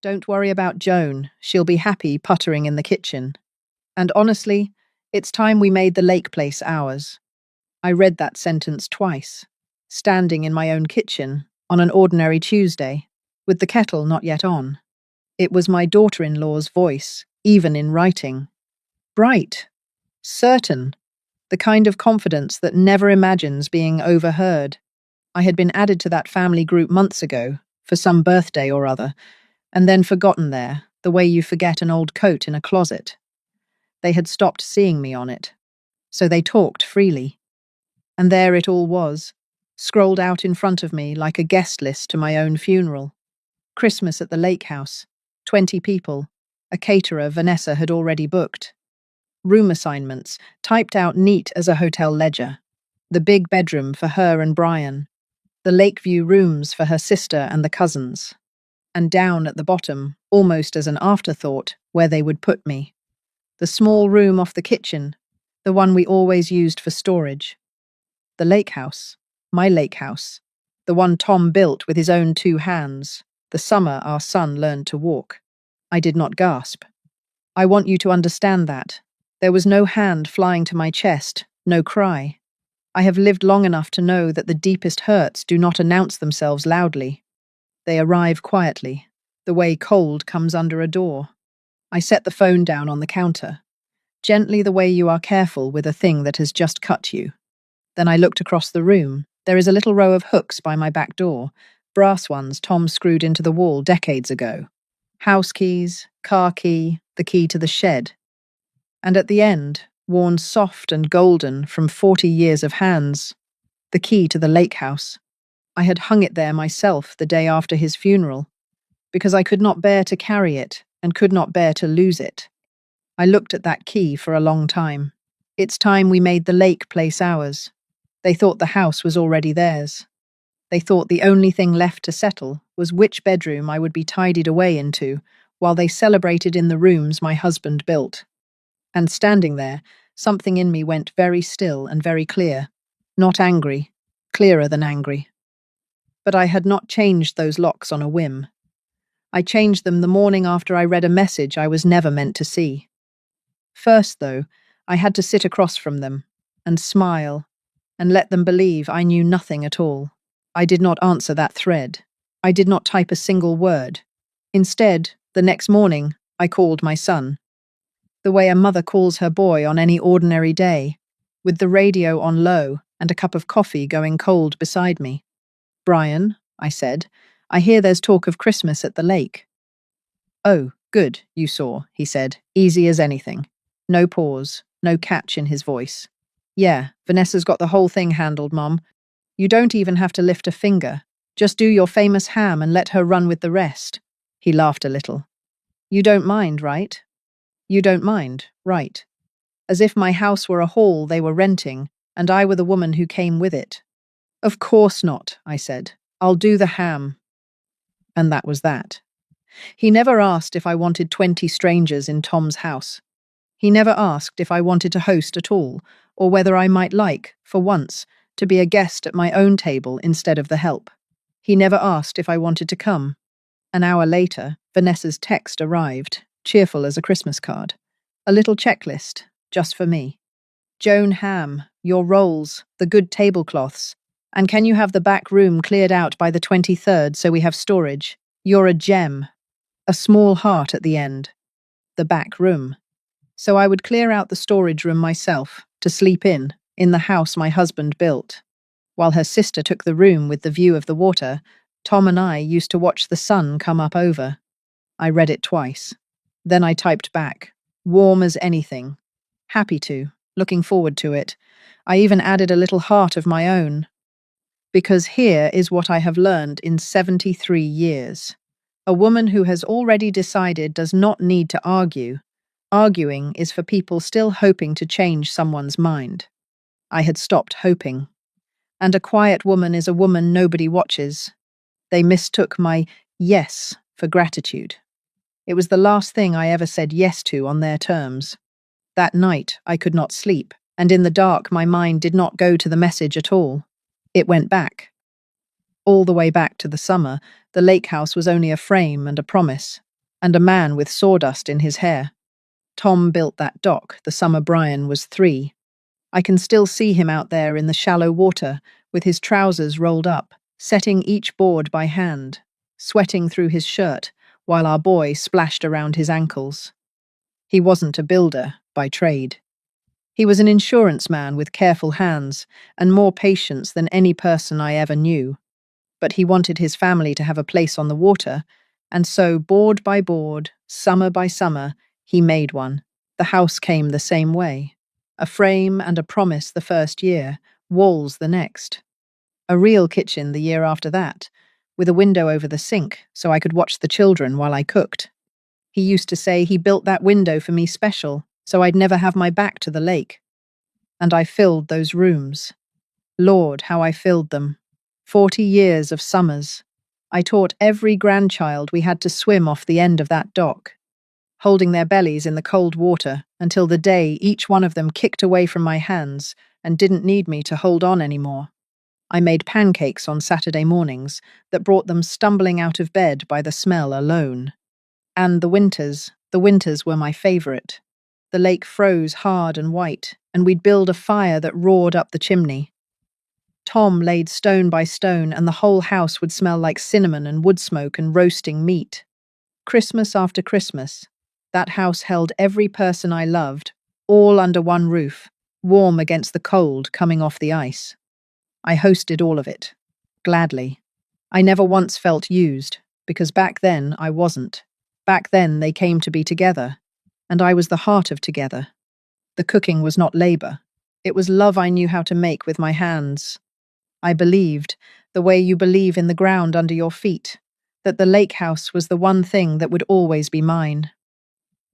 Don't worry about Joan. She'll be happy puttering in the kitchen. And honestly, it's time we made the lake place ours. I read that sentence twice, standing in my own kitchen on an ordinary Tuesday, with the kettle not yet on. It was my daughter-in-law's voice, even in writing. Bright, certain, the kind of confidence that never imagines being overheard. I had been added to that family group months ago, for some birthday or other, and then forgotten there, the way you forget an old coat in a closet. They had stopped seeing me on it, so they talked freely. And there it all was, scrolled out in front of me like a guest list to my own funeral. Christmas at the lake house, 20 people, a caterer Vanessa had already booked. Room assignments, typed out neat as a hotel ledger. The big bedroom for her and Brian. The Lakeview rooms for her sister and the cousins. And down at the bottom, almost as an afterthought, where they would put me. The small room off the kitchen, the one we always used for storage. The lake house, my lake house, the one Tom built with his own 2 hands, the summer our son learned to walk. I did not gasp. I want you to understand that. There was no hand flying to my chest, no cry. I have lived long enough to know that the deepest hurts do not announce themselves loudly. They arrive quietly, the way cold comes under a door. I set the phone down on the counter, gently the way you are careful with a thing that has just cut you. Then I looked across the room. There is a little row of hooks by my back door, brass ones Tom screwed into the wall decades ago. House keys, car key, the key to the shed. And at the end, worn soft and golden from 40 years of hands, the key to the lake house. I had hung it there myself the day after his funeral, because I could not bear to carry it and could not bear to lose it. I looked at that key for a long time. It's time we made the lake place ours. They thought the house was already theirs. They thought the only thing left to settle was which bedroom I would be tidied away into, while they celebrated in the rooms my husband built. And standing there, something in me went very still and very clear. Not angry, clearer than angry. But I had not changed those locks on a whim. I changed them the morning after I read a message I was never meant to see. First, though, I had to sit across from them, and smile, and let them believe I knew nothing at all. I did not answer that thread. I did not type a single word. Instead, the next morning, I called my son. The way a mother calls her boy on any ordinary day, with the radio on low and a cup of coffee going cold beside me. "Brian," I said, "I hear there's talk of Christmas at the lake." "Oh, good, you saw," he said, easy as anything. No pause, no catch in his voice. "Yeah, Vanessa's got the whole thing handled, Mom. You don't even have to lift a finger. Just do your famous ham and let her run with the rest." He laughed a little. "You don't mind, right? You don't mind, right?" As if my house were a hall they were renting, and I were the woman who came with it. "Of course not," I said. "I'll do the ham." And that was that. He never asked if I wanted 20 strangers in Tom's house. He never asked if I wanted to host at all, or whether I might like, for once, to be a guest at my own table instead of the help. He never asked if I wanted to come. An hour later, Vanessa's text arrived, cheerful as a Christmas card. A little checklist, just for me. "Joan Ham, your rolls, the good tablecloths, and can you have the back room cleared out by the 23rd so we have storage? You're a gem." A small heart at the end. The back room. So I would clear out the storage room myself, to sleep in the house my husband built. While her sister took the room with the view of the water, Tom and I used to watch the sun come up over. I read it twice. Then I typed back, warm as anything. Happy to, looking forward to it. I even added a little heart of my own. Because here is what I have learned in 73 years. A woman who has already decided does not need to argue. Arguing is for people still hoping to change someone's mind. I had stopped hoping. And a quiet woman is a woman nobody watches. They mistook my yes for gratitude. It was the last thing I ever said yes to on their terms. That night I could not sleep, and in the dark my mind did not go to the message at all. It went back. All the way back to the summer, the lake house was only a frame and a promise, and a man with sawdust in his hair. Tom built that dock the summer Brian was 3. I can still see him out there in the shallow water, with his trousers rolled up, setting each board by hand, sweating through his shirt, while our boy splashed around his ankles. He wasn't a builder, by trade. He was an insurance man with careful hands and more patience than any person I ever knew. But he wanted his family to have a place on the water, and so board by board, summer by summer, he made one. The house came the same way. A frame and a promise the first year, walls the next. A real kitchen the year after that, with a window over the sink so I could watch the children while I cooked. He used to say he built that window for me special, so I'd never have my back to the lake. And I filled those rooms. Lord, how I filled them. 40 years of summers. I taught every grandchild we had to swim off the end of that dock, holding their bellies in the cold water until the day each one of them kicked away from my hands and didn't need me to hold on anymore. I made pancakes on Saturday mornings that brought them stumbling out of bed by the smell alone. And the winters were my favourite. The lake froze hard and white, and we'd build a fire that roared up the chimney. Tom laid stone by stone, and the whole house would smell like cinnamon and wood smoke and roasting meat. Christmas after Christmas, that house held every person I loved, all under one roof, warm against the cold coming off the ice. I hosted all of it, gladly. I never once felt used, because back then I wasn't. Back then they came to be together, and I was the heart of together. The cooking was not labor. It was love I knew how to make with my hands. I believed, the way you believe in the ground under your feet, that the lake house was the one thing that would always be mine.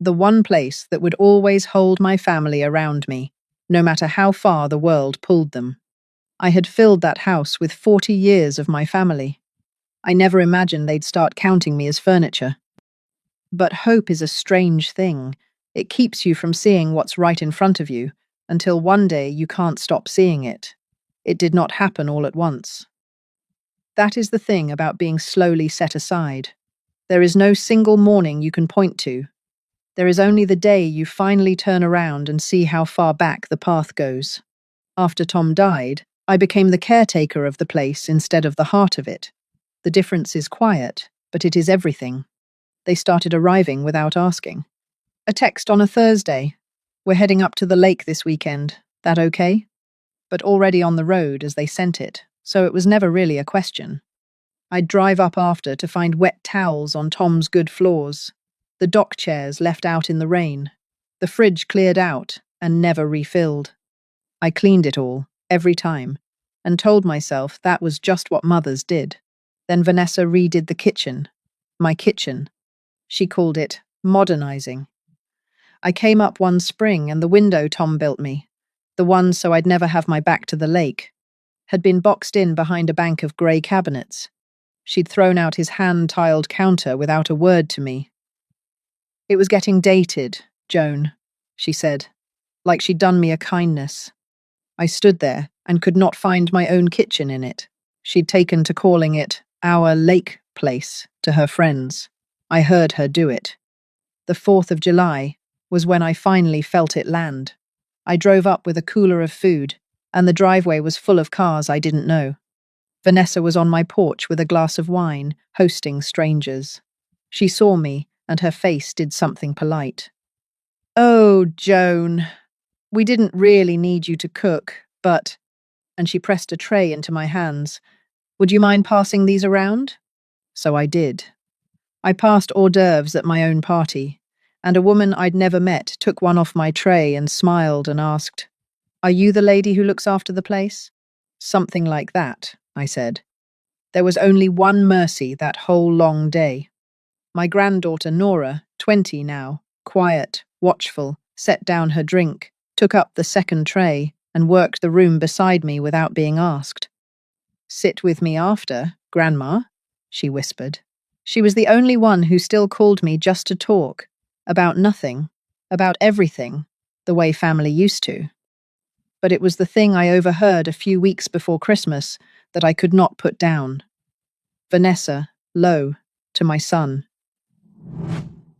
The one place that would always hold my family around me, no matter how far the world pulled them. I had filled that house with 40 years of my family. I never imagined they'd start counting me as furniture. But hope is a strange thing. It keeps you from seeing what's right in front of you, until one day you can't stop seeing it. It did not happen all at once. That is the thing about being slowly set aside. There is no single morning you can point to. There is only the day you finally turn around and see how far back the path goes. After Tom died, I became the caretaker of the place instead of the heart of it. The difference is quiet, but it is everything. They started arriving without asking. A text on a Thursday. We're heading up to the lake this weekend. That okay? But already on the road as they sent it, so it was never really a question. I'd drive up after to find wet towels on Tom's good floors, the dock chairs left out in the rain, the fridge cleared out and never refilled. I cleaned it all, every time, and told myself that was just what mothers did. Then Vanessa redid the kitchen, my kitchen. She called it modernizing. I came up one spring and the window Tom built me, the one so I'd never have my back to the lake, had been boxed in behind a bank of grey cabinets. She'd thrown out his hand-tiled counter without a word to me. It was getting dated, Joan, she said, like she'd done me a kindness. I stood there and could not find my own kitchen in it. She'd taken to calling it our lake place to her friends. I heard her do it. The 4th of July was when I finally felt it land. I drove up with a cooler of food, and the driveway was full of cars I didn't know. Vanessa was on my porch with a glass of wine, hosting strangers. She saw me, and her face did something polite. "Oh, Joan, we didn't really need you to cook, but—" and she pressed a tray into my hands. "Would you mind passing these around?" So I did. I passed hors d'oeuvres at my own party, and a woman I'd never met took one off my tray and smiled and asked, "Are you the lady who looks after the place?" "Something like that," I said. There was only one mercy that whole long day. My granddaughter Nora, 20 now, quiet, watchful, set down her drink, took up the second tray, and worked the room beside me without being asked. "Sit with me after, Grandma," she whispered. She was the only one who still called me just to talk, about nothing, about everything, the way family used to. But it was the thing I overheard a few weeks before Christmas that I could not put down. Vanessa, low, to my son.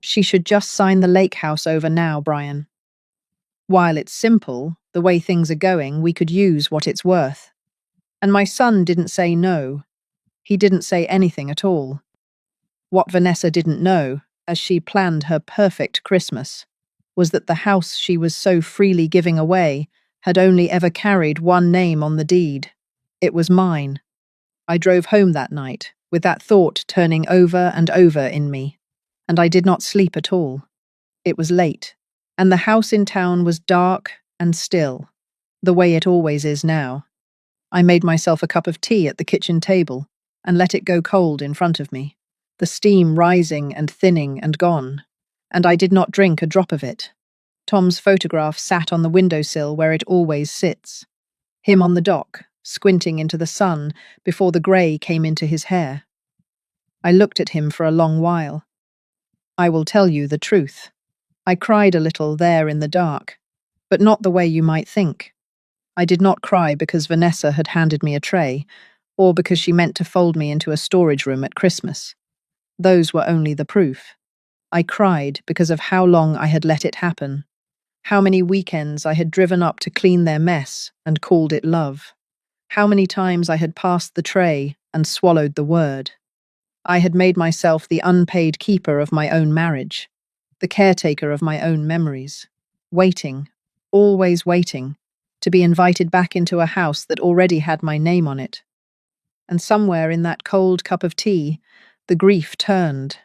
She should just sign the lake house over now, Brian. While it's simple, the way things are going, we could use what it's worth. And my son didn't say no. He didn't say anything at all. What Vanessa didn't know, as she planned her perfect Christmas, was that the house she was so freely giving away had only ever carried one name on the deed. It was mine. I drove home that night, with that thought turning over and over in me, and I did not sleep at all. It was late, and the house in town was dark and still, the way it always is now. I made myself a cup of tea at the kitchen table and let it go cold in front of me, the steam rising and thinning and gone, and I did not drink a drop of it. Tom's photograph sat on the windowsill where it always sits. Him on the dock, squinting into the sun before the grey came into his hair. I looked at him for a long while. I will tell you the truth. I cried a little there in the dark, but not the way you might think. I did not cry because Vanessa had handed me a tray, or because she meant to fold me into a storage room at Christmas. Those were only the proof. I cried because of how long I had let it happen, how many weekends I had driven up to clean their mess and called it love, how many times I had passed the tray and swallowed the word. I had made myself the unpaid keeper of my own marriage, the caretaker of my own memories, waiting, always waiting, to be invited back into a house that already had my name on it. And somewhere in that cold cup of tea, the grief turned.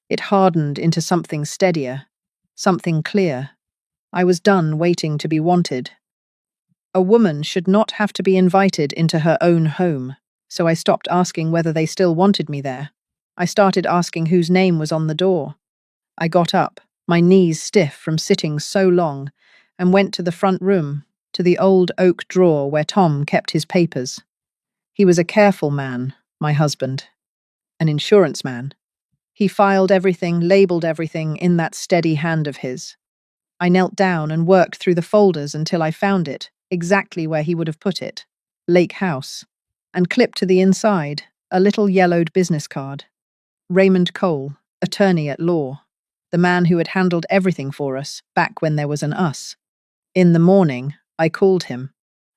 It hardened into something steadier, something clear. I was done waiting to be wanted. A woman should not have to be invited into her own home, so I stopped asking whether they still wanted me there. I started asking whose name was on the door. I got up, my knees stiff from sitting so long, and went to the front room, to the old oak drawer where Tom kept his papers. He was a careful man, my husband, an insurance man. He filed everything, labelled everything in that steady hand of his. I knelt down and worked through the folders until I found it, exactly where he would have put it, Lake House, and clipped to the inside a little yellowed business card. Raymond Cole, attorney at law, the man who had handled everything for us back when there was an us. In the morning, I called him.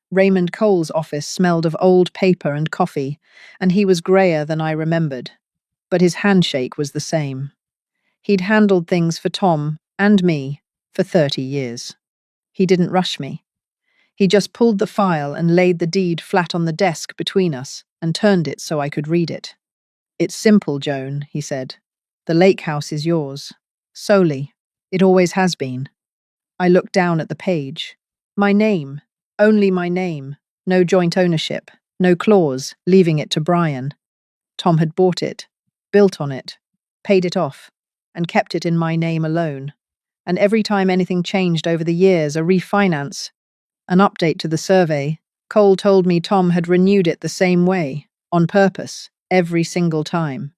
Raymond Cole's office smelled of old paper and coffee, and he was greyer than I remembered. But his handshake was the same. He'd handled things for Tom and me for 30 years. He didn't rush me. He just pulled the file and laid the deed flat on the desk between us and turned it so I could read it. "It's simple, Joan," he said. "The lake house is yours. Solely. It always has been." I looked down at the page. My name. Only my name. No joint ownership. No clause, leaving it to Brian. Tom had bought it, built on it, paid it off, and kept it in my name alone. And every time anything changed over the years, a refinance, an update to the survey, Cole told me Tom had renewed it the same way, on purpose, every single time.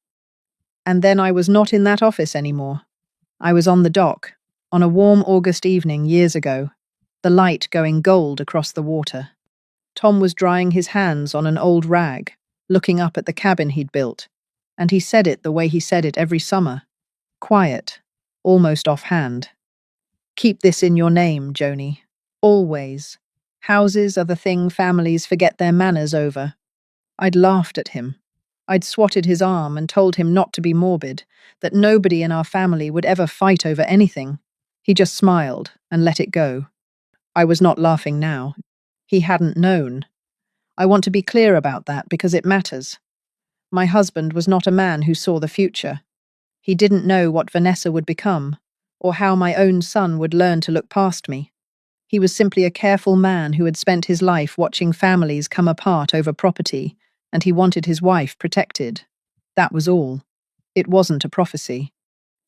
And then I was not in that office anymore. I was on the dock, on a warm August evening years ago, the light going gold across the water. Tom was drying his hands on an old rag, looking up at the cabin he'd built, and he said it the way he said it every summer. Quiet, almost offhand. "Keep this in your name, Joni. Always. Houses are the thing families forget their manners over." I'd laughed at him. I'd swatted his arm and told him not to be morbid, that nobody in our family would ever fight over anything. He just smiled and let it go. I was not laughing now. He hadn't known. I want to be clear about that because it matters. My husband was not a man who saw the future. He didn't know what Vanessa would become, or how my own son would learn to look past me. He was simply a careful man who had spent his life watching families come apart over property, and he wanted his wife protected. That was all. It wasn't a prophecy.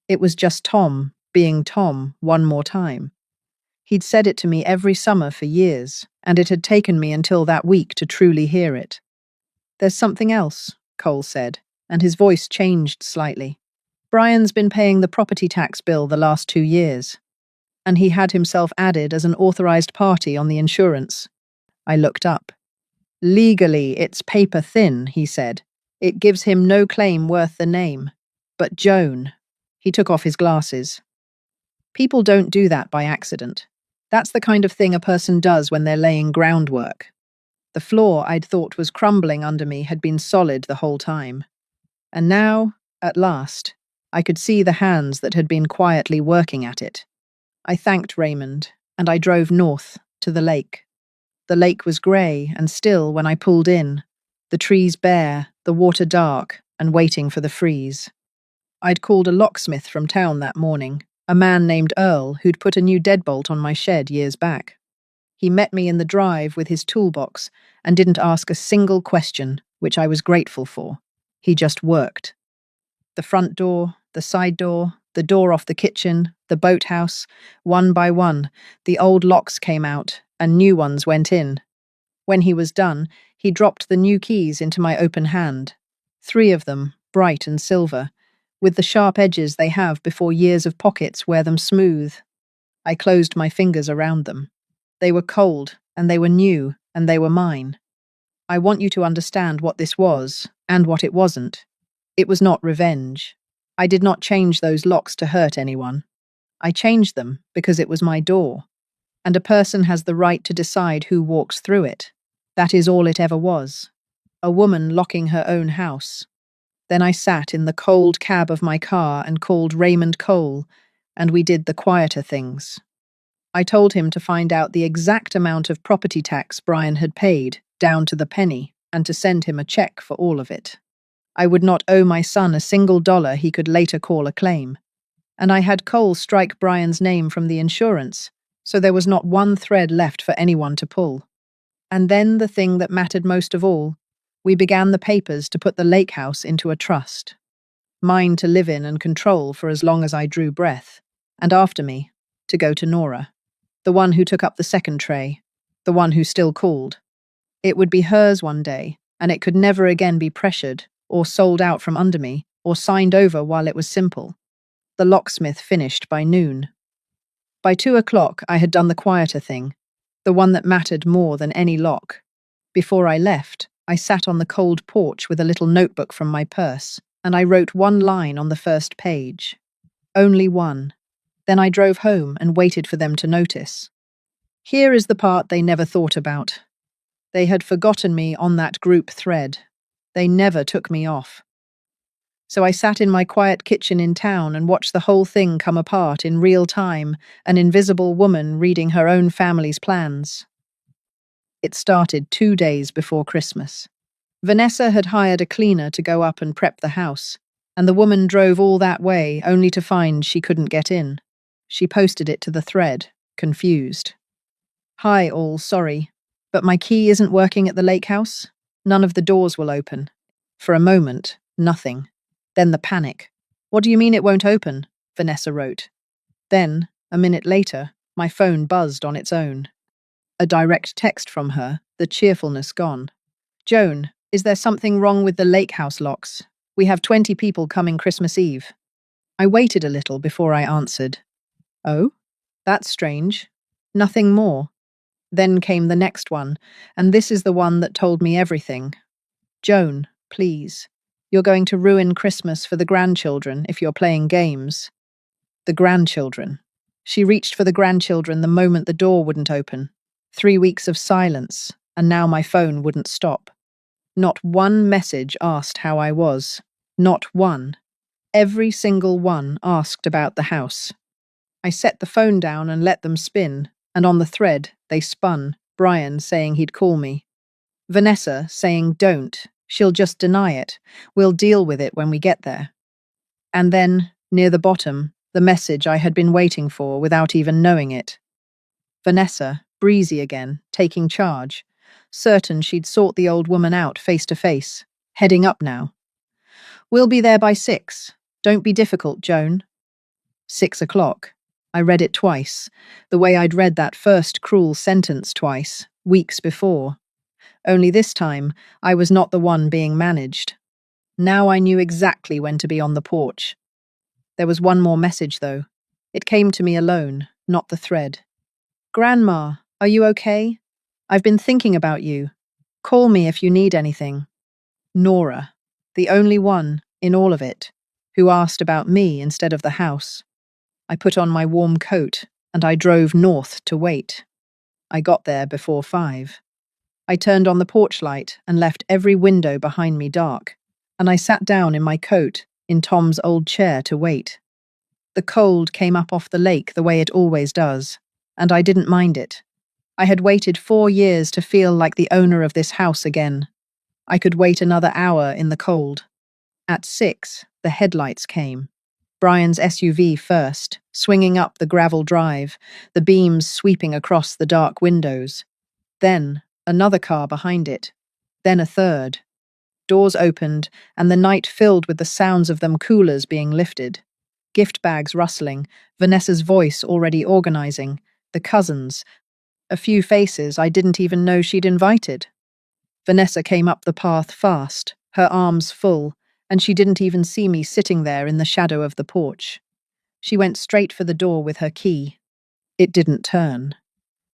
It was just Tom being Tom one more time. He'd said it to me every summer for years, and it had taken me until that week to truly hear it. "There's something else," Cole said, and his voice changed slightly. "Brian's been paying the property tax bill the last 2 years, and he had himself added as an authorized party on the insurance." I looked up. "Legally, it's paper thin," he said. "It gives him no claim worth the name. But Joan, He took off his glasses. People don't do that by accident. That's the kind of thing a person does when they're laying groundwork. The floor I'd thought was crumbling under me had been solid the whole time. And now, at last, I could see the hands that had been quietly working at it. I thanked Raymond, and I drove north, to the lake. The lake was grey and still when I pulled in, the trees bare, the water dark, and waiting for the freeze. I'd called a locksmith from town that morning, a man named Earl who'd put a new deadbolt on my shed years back. He met me in the drive with his toolbox and didn't ask a single question, which I was grateful for. He just worked. The front door, the side door, the door off the kitchen, the boathouse, one by one, the old locks came out and new ones went in. When he was done, he dropped the new keys into my open hand. 3 of them, bright and silver, with the sharp edges they have before years of pockets wear them smooth. I closed my fingers around them. They were cold, and they were new, and they were mine. I want you to understand what this was, and what it wasn't. It was not revenge. I did not change those locks to hurt anyone. I changed them because it was my door, and a person has the right to decide who walks through it. That is all it ever was. A woman locking her own house. Then I sat in the cold cab of my car and called Raymond Cole, and we did the quieter things. I told him to find out the exact amount of property tax Brian had paid, down to the penny, and to send him a check for all of it. I would not owe my son a single dollar he could later call a claim. And I had Cole strike Brian's name from the insurance, so there was not one thread left for anyone to pull. And then the thing that mattered most of all, we began the papers to put the lake house into a trust. Mine to live in and control for as long as I drew breath, and after me, to go to Nora, the one who took up the second tray, the one who still called. It would be hers one day, and it could never again be pressured, or sold out from under me, or signed over while it was simple. The locksmith finished by noon. By 2 o'clock I had done the quieter thing, the one that mattered more than any lock. Before I left, I sat on the cold porch with a little notebook from my purse, and I wrote 1 line on the first page. Only 1. Then I drove home and waited for them to notice. Here is the part they never thought about. They had forgotten me on that group thread. They never took me off. So I sat in my quiet kitchen in town and watched the whole thing come apart in real time, an invisible woman reading her own family's plans. It started 2 days before Christmas. Vanessa had hired a cleaner to go up and prep the house, and the woman drove all that way only to find she couldn't get in. She posted it to the thread, confused. Hi all, sorry, but my key isn't working at the lake house. None of the doors will open. For a moment, nothing. Then the panic. What do you mean it won't open? Vanessa wrote. Then, a minute later, my phone buzzed on its own. A direct text from her, the cheerfulness gone. Joan, is there something wrong with the lake house locks? We have 20 people coming Christmas Eve. I waited a little before I answered. Oh? That's strange. Nothing more. Then came the next one, and this is the one that told me everything. Joan, please. You're going to ruin Christmas for the grandchildren if you're playing games. The grandchildren. She reached for the grandchildren the moment the door wouldn't open. 3 weeks of silence, and now my phone wouldn't stop. Not one message asked how I was. Not one. Every single one asked about the house. I set the phone down and let them spin, and on the thread they spun, Brian saying he'd call me. Vanessa saying don't, she'll just deny it, we'll deal with it when we get there. And then, near the bottom, the message I had been waiting for without even knowing it. Vanessa, breezy again, taking charge, certain she'd sought the old woman out face to face, heading up now. We'll be there by 6. Don't be difficult, Joan. 6 o'clock. I read it twice, the way I'd read that first cruel sentence twice, weeks before. Only this time, I was not the one being managed. Now I knew exactly when to be on the porch. There was one more message, though. It came to me alone, not the thread. Grandma, are you okay? I've been thinking about you. Call me if you need anything. Nora, the only one in all of it. who asked about me instead of the house. I put on my warm coat and I drove north to wait. I got there before 5. I turned on the porch light and left every window behind me dark, and I sat down in my coat in Tom's old chair to wait. The cold came up off the lake the way it always does, and I didn't mind it. I had waited 4 years to feel like the owner of this house again. I could wait another hour in the cold. At 6, the headlights came. Brian's SUV first, swinging up the gravel drive, the beams sweeping across the dark windows. Then, another car behind it. Then a third. Doors opened, and the night filled with the sounds of them coolers being lifted. Gift bags rustling, Vanessa's voice already organizing, the cousins, a few faces I didn't even know she'd invited. Vanessa came up the path fast, her arms full, and she didn't even see me sitting there in the shadow of the porch. She went straight for the door with her key. It didn't turn.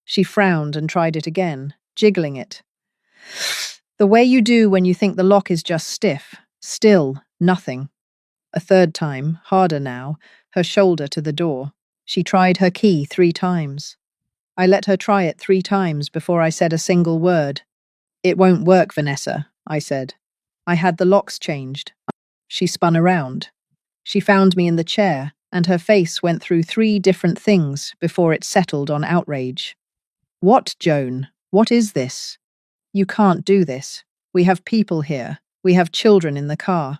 She frowned and tried it again, jiggling it. The way you do when you think the lock is just stiff, still, nothing. A third time, harder now, her shoulder to the door. She tried her key 3 times. I let her try it 3 times before I said a single word. "It won't work, Vanessa," I said. "I had the locks changed." She spun around. She found me in the chair, and her face went through 3 different things before it settled on outrage. "What, Joan? What is this? You can't do this. We have people here. We have children in the car."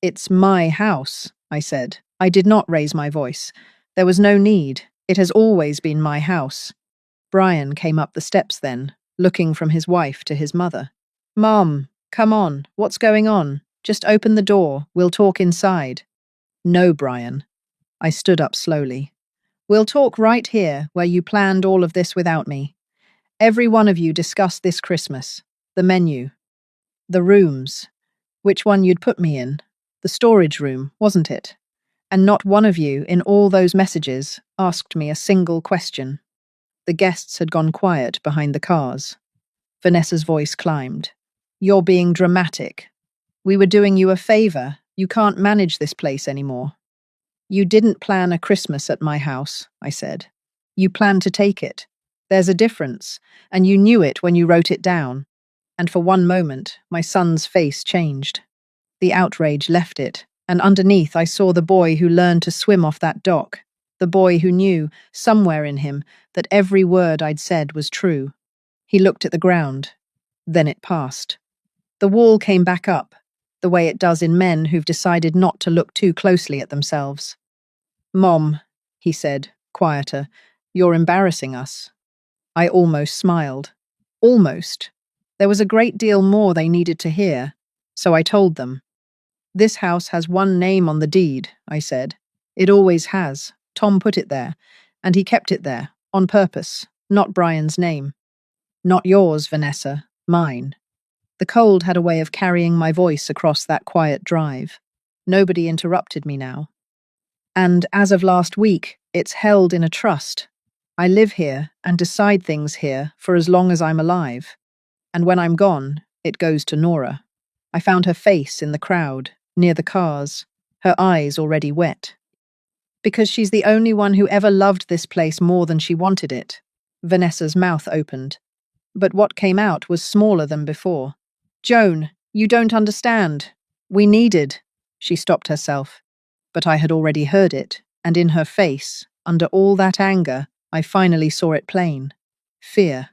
"It's my house," I said. I did not raise my voice. There was no need. It has always been my house. Brian came up the steps then, looking from his wife to his mother. "Mom, come on. What's going on? Just open the door. We'll talk inside." "No, Brian." I stood up slowly. "We'll talk right here, where you planned all of this without me. Every one of you discussed this Christmas. The menu. The rooms. Which one you'd put me in. The storage room, wasn't it? And not one of you, in all those messages, asked me a single question." The guests had gone quiet behind the cars. Vanessa's voice climbed. "You're being dramatic. We were doing you a favor. You can't manage this place anymore." "You didn't plan a Christmas at my house," I said. "You planned to take it. There's a difference, and you knew it when you wrote it down." And for one moment, my son's face changed. The outrage left it, and underneath I saw the boy who learned to swim off that dock, the boy who knew, somewhere in him, that every word I'd said was true. He looked at the ground. Then it passed. The wall came back up, the way it does in men who've decided not to look too closely at themselves. "Mom," he said, quieter, "you're embarrassing us." I almost smiled. Almost. There was a great deal more they needed to hear, so I told them. "This house has one name on the deed," I said. "It always has. Tom put it there, and he kept it there, on purpose, not Brian's name. Not yours, Vanessa, mine." The cold had a way of carrying my voice across that quiet drive. Nobody interrupted me now. "And as of last week, it's held in a trust. I live here and decide things here for as long as I'm alive. And when I'm gone, it goes to Nora." I found her face in the crowd, near the cars, her eyes already wet. "Because she's the only one who ever loved this place more than she wanted it." Vanessa's mouth opened. But what came out was smaller than before. "Joan, you don't understand. We needed—" She stopped herself. But I had already heard it, and in her face, under all that anger, I finally saw it plain. Fear.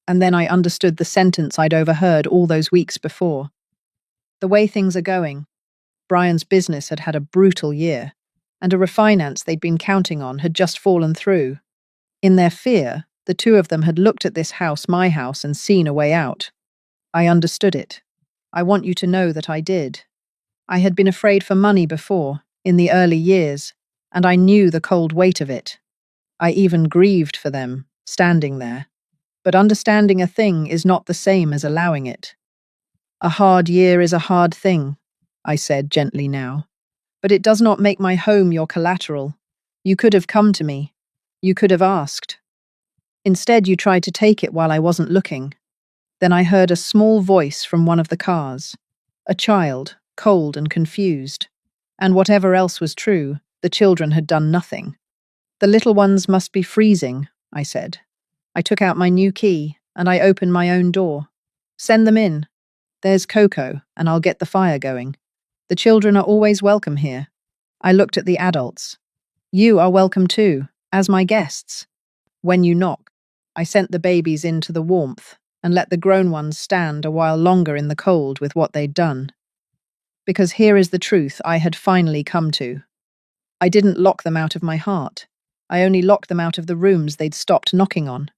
And then I understood the sentence I'd overheard all those weeks before. The way things are going, Brian's business had had a brutal year, and a refinance they'd been counting on had just fallen through. In their fear, the 2 of them had looked at this house, my house, and seen a way out. I understood it. I want you to know that I did. I had been afraid for money before, in the early years, and I knew the cold weight of it. I even grieved for them, standing there. But understanding a thing is not the same as allowing it. "A hard year is a hard thing," I said gently now. "But it does not make my home your collateral. You could have come to me. You could have asked. Instead, you tried to take it while I wasn't looking." Then I heard a small voice from one of the cars. A child, cold and confused. And whatever else was true, the children had done nothing. The little ones must be freezing, I said. I took out my new key, and I opened my own door. Send them in. There's Coco, and I'll get the fire going. The children are always welcome here. I looked at the adults. You are welcome too, as my guests. When you knock, I sent the babies into the warmth and let the grown ones stand a while longer in the cold with what they'd done. Because here is the truth I had finally come to. I didn't lock them out of my heart. I only locked them out of the rooms they'd stopped knocking on.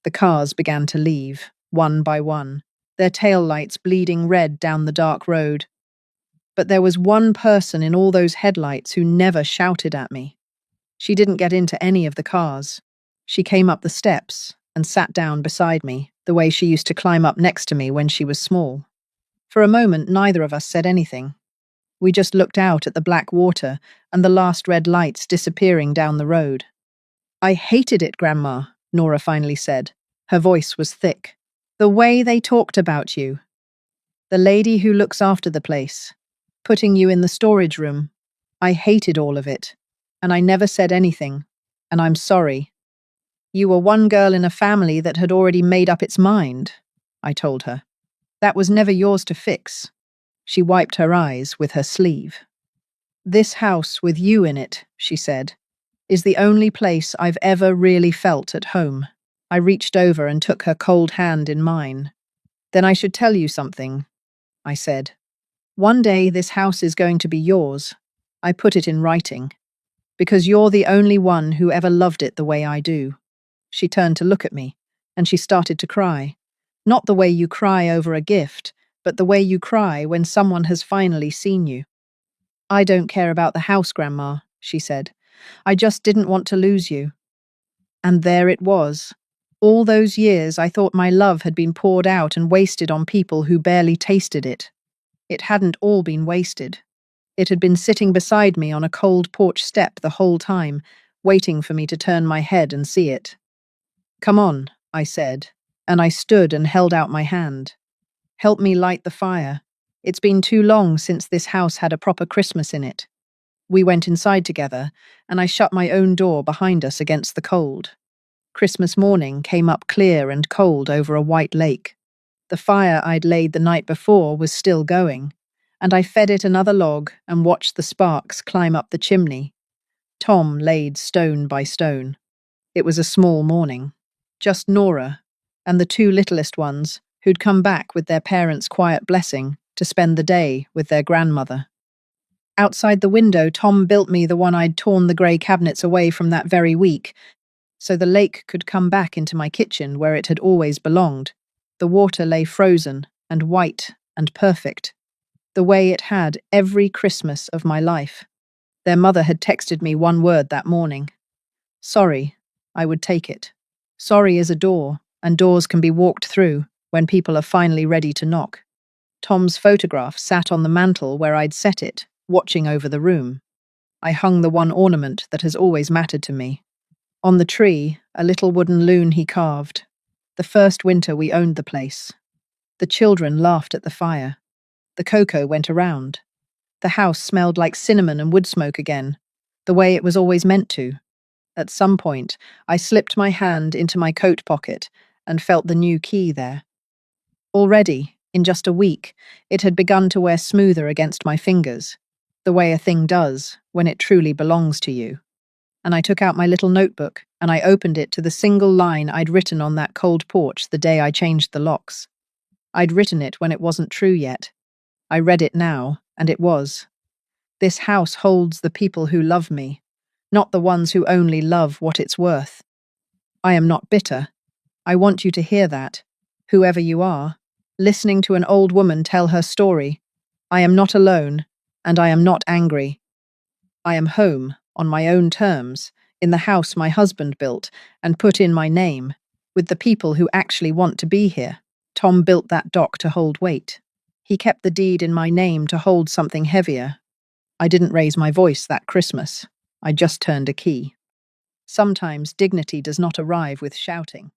The cars began to leave, one by one, their tail lights bleeding red down the dark road. But there was one person in all those headlights who never shouted at me. She didn't get into any of the cars. She came up the steps and sat down beside me, the way she used to climb up next to me when she was small. For a moment, neither of us said anything. We just looked out at the black water and the last red lights disappearing down the road. I hated it, Grandma, Nora finally said. Her voice was thick. The way they talked about you. The lady who looks after the place. Putting you in the storage room. I hated all of it. And I never said anything. And I'm sorry. You were one girl in a family that had already made up its mind, I told her. That was never yours to fix. She wiped her eyes with her sleeve. This house with you in it, she said, is the only place I've ever really felt at home. I reached over and took her cold hand in mine. Then I should tell you something, I said. One day this house is going to be yours. I put it in writing. Because you're the only one who ever loved it the way I do. She turned to look at me, and she started to cry. Not the way you cry over a gift, but the way you cry when someone has finally seen you. I don't care about the house, Grandma, she said. I just didn't want to lose you. And there it was. All those years I thought my love had been poured out and wasted on people who barely tasted it. It hadn't all been wasted. It had been sitting beside me on a cold porch step the whole time, waiting for me to turn my head and see it. Come on, I said, and I stood and held out my hand. Help me light the fire. It's been too long since this house had a proper Christmas in it. We went inside together, and I shut my own door behind us against the cold. Christmas morning came up clear and cold over a white lake. The fire I'd laid the night before was still going, and I fed it another log and watched the sparks climb up the chimney. Tom laid stone by stone. It was a small morning. Just Nora and the two littlest ones who'd come back with their parents' quiet blessing to spend the day with their grandmother. Outside the window, Tom built me the one I'd torn the grey cabinets away from that very week, so the lake could come back into my kitchen where it had always belonged. The water lay frozen and white and perfect, the way it had every Christmas of my life. Their mother had texted me one word that morning. Sorry, I would take it. Sorry is a door, and doors can be walked through when people are finally ready to knock. Tom's photograph sat on the mantel where I'd set it, watching over the room. I hung the one ornament that has always mattered to me. On the tree, a little wooden loon he carved. The first winter we owned the place. The children laughed at the fire. The cocoa went around. The house smelled like cinnamon and wood smoke again, the way it was always meant to. At some point, I slipped my hand into my coat pocket and felt the new key there. Already, in just a week, it had begun to wear smoother against my fingers, the way a thing does when it truly belongs to you. And I took out my little notebook and I opened it to the single line I'd written on that cold porch the day I changed the locks. I'd written it when it wasn't true yet. I read it now, and it was. This house holds the people who love me, not the ones who only love what it's worth. I am not bitter. I want you to hear that, whoever you are, listening to an old woman tell her story. I am not alone, and I am not angry. I am home, on my own terms, in the house my husband built and put in my name, with the people who actually want to be here. Tom built that dock to hold weight. He kept the deed in my name to hold something heavier. I didn't raise my voice that Christmas. I just turned a key. Sometimes dignity does not arrive with shouting.